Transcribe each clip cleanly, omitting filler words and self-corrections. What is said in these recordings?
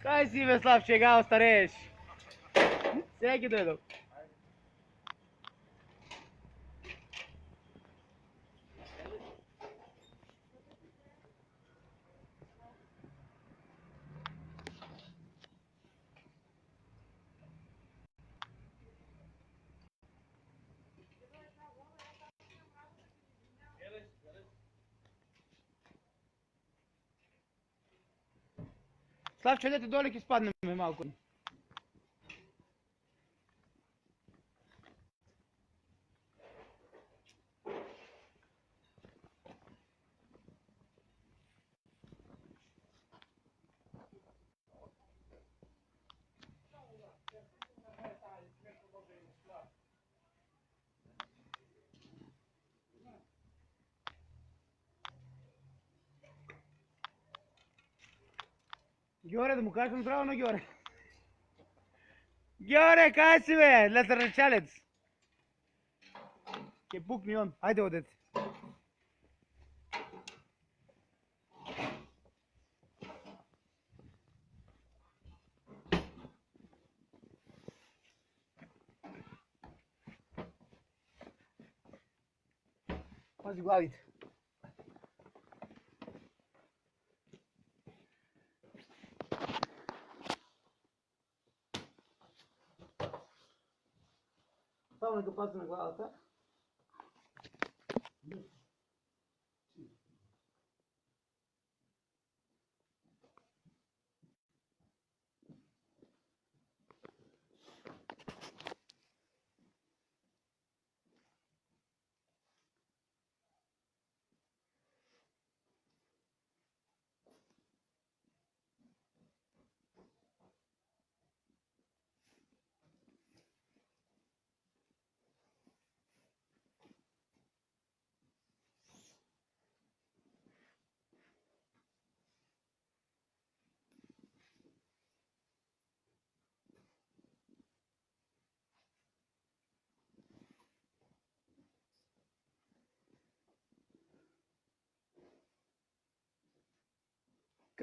Kaj si, Veslav, čegao stareš? Всеки дойдох. Славче, дайте долик и спаднем малко. Георе, да му кажем здраво на Георе. Георе, кай си бе, летърначалец? Ке пукни он, айде одете. Пази главите. Само нека пази на главата.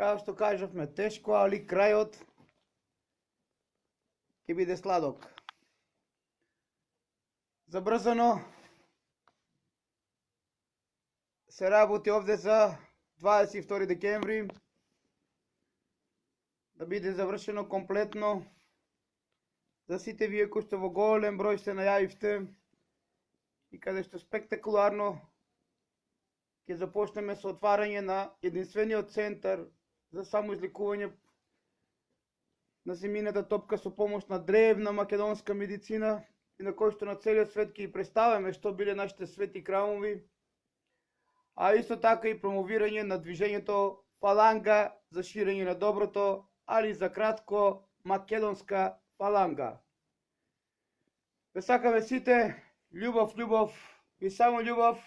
Kao što kažavме, teško, ali kraјот ќе биде сладок. Забрзано се работи овде за 22 декември, да биде завршено комплетно за сите вие кои што во голем број се најавивте и каде што спектакуларно ќе започнеме со отварање на единствениот центар за самоизлекување на земјината топка со помош на древна македонска медицина и на кој што на целиот свет ќе ги представиме што биле нашите свети храмови, а исто така и промовирање на движењето фаланга за ширење на доброто, али за кратко македонска фаланга. Ве сакаме сите љубов, љубов и само љубов.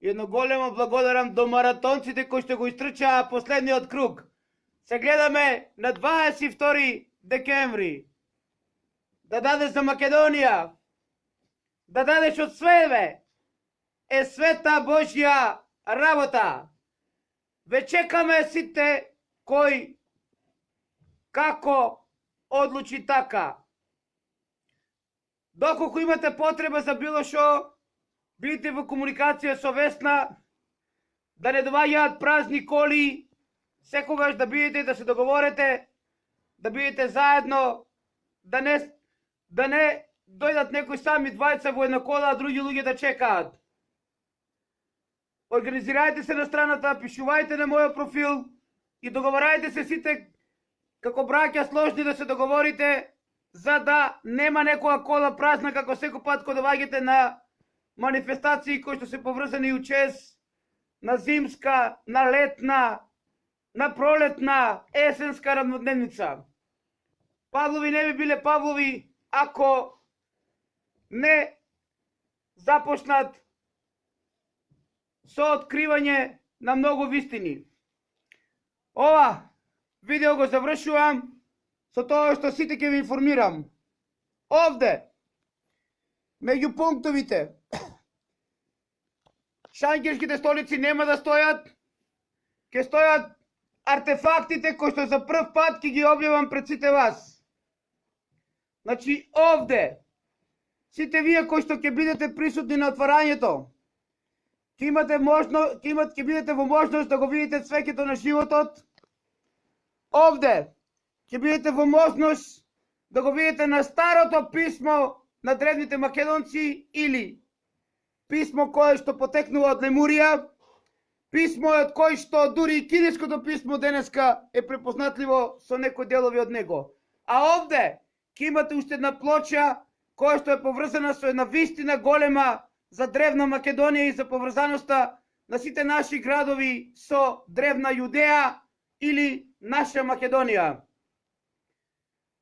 Едно големо благодарам до маратонците кои што го истрчаа последниот круг. Се гледаме на 22 декември. Да дадеш за Македонија. Да дадеш од себе. Е света Божја работа. Ве чекаме сите кои како одлучи така. Доколку имате потреба за било шо, бидете во комуникација со Весна, да не доаѓаат празни коли, секогаш да бидете, да се договорите, да бидете заедно, да не дојдат некои сами двајца во една кола, а други луѓе да чекаат. Организирајте се на страната, пишувајте на мојот профил и договорајте се сите како браќа сложни да се договорите, за да нема некоја кола празна како секој пат кога доаѓате на манифестации кои што се поврзани у чест на зимска, на летна, на пролетна, есенска равнодневница. Павлови не би биле Павлови ако не започнат со откривање на многу вистини. Ова видео го завршувам со тоа што сите ќе ви информирам. Овде, меѓу пунктовите, шангерските столици нема да стојат, ќе стојат артефактите кои што за прв пат ќе ги објавам пред сите вас. Значи овде, сите вие кои што ќе бидете присутни на отварањето, ќе бидете во можност да го видите цвеќето на животот. Овде ќе бидете во можност да го видите на старото писмо на древните македонци или писмо кое што потекнува од Лемурија, писмо од кој што дури и кинеското писмо денеска е препознатливо со некои делови од него. А овде ќе имате уште една плоча која што е поврзана со една вистина голема за древна Македонија и за поврзаноста на сите наши градови со древна Јудеја или наша Македонија.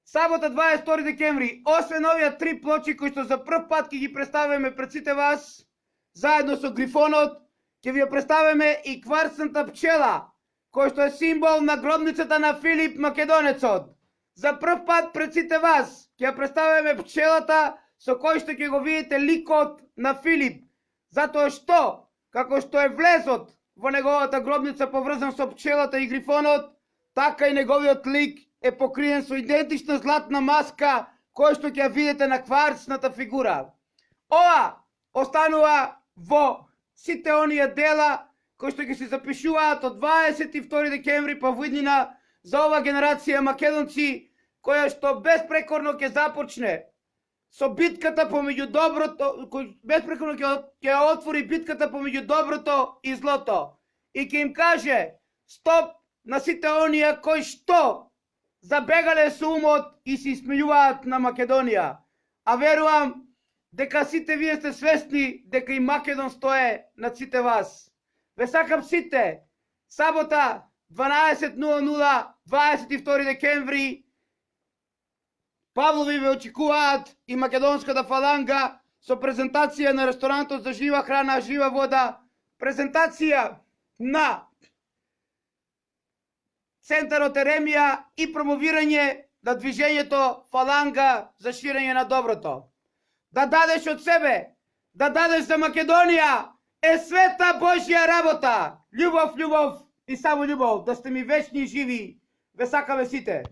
Сабота 22 декември, освен овие три плочи кои што за прв пат ќе ги представиме пред сите вас, заедно со грифонот, ќе ви ја представиме и кварцната пчела, кој што е символ на гробницата на Филип Македонецот. За прв пат пред сите вас ќе ја представиме пчелата со кој што ќе го видите ликот на Филип, затоа што, како што е влезот во неговата гробница поврзан со пчелата и грифонот, така и неговиот лик е покриен со идентична златна маска кој што ќе ја видите на кварцната фигура. Ова останува во сите оние дела кои што ќе се запишуваат од 22 декември па виднина за ова генерација македонци, која што безпрекорно ќе започне со битката помеѓу доброто, кој безпрекорно ќе отвори битката помеѓу доброто и злото и ќе им каже стоп на сите оние кои што забегале со умот и се смејуваат на Македонија. А верувам дека сите вие сте свесни дека и Македонство е над сите вас. Ве сакам сите, сабота 12:00, 22 декември, Павлови ве очекуваат и македонската фаланга со презентација на ресторанот за жива храна, жива вода, презентација на Центарот Еремија и промовирање на движењето фаланга за ширење на доброто. Да дадеш од себе, да дадеш за Македонија е света Божја работа. Љубов, љубов и само љубов. Да сте ми вечни и живи. Ве сакаме сите.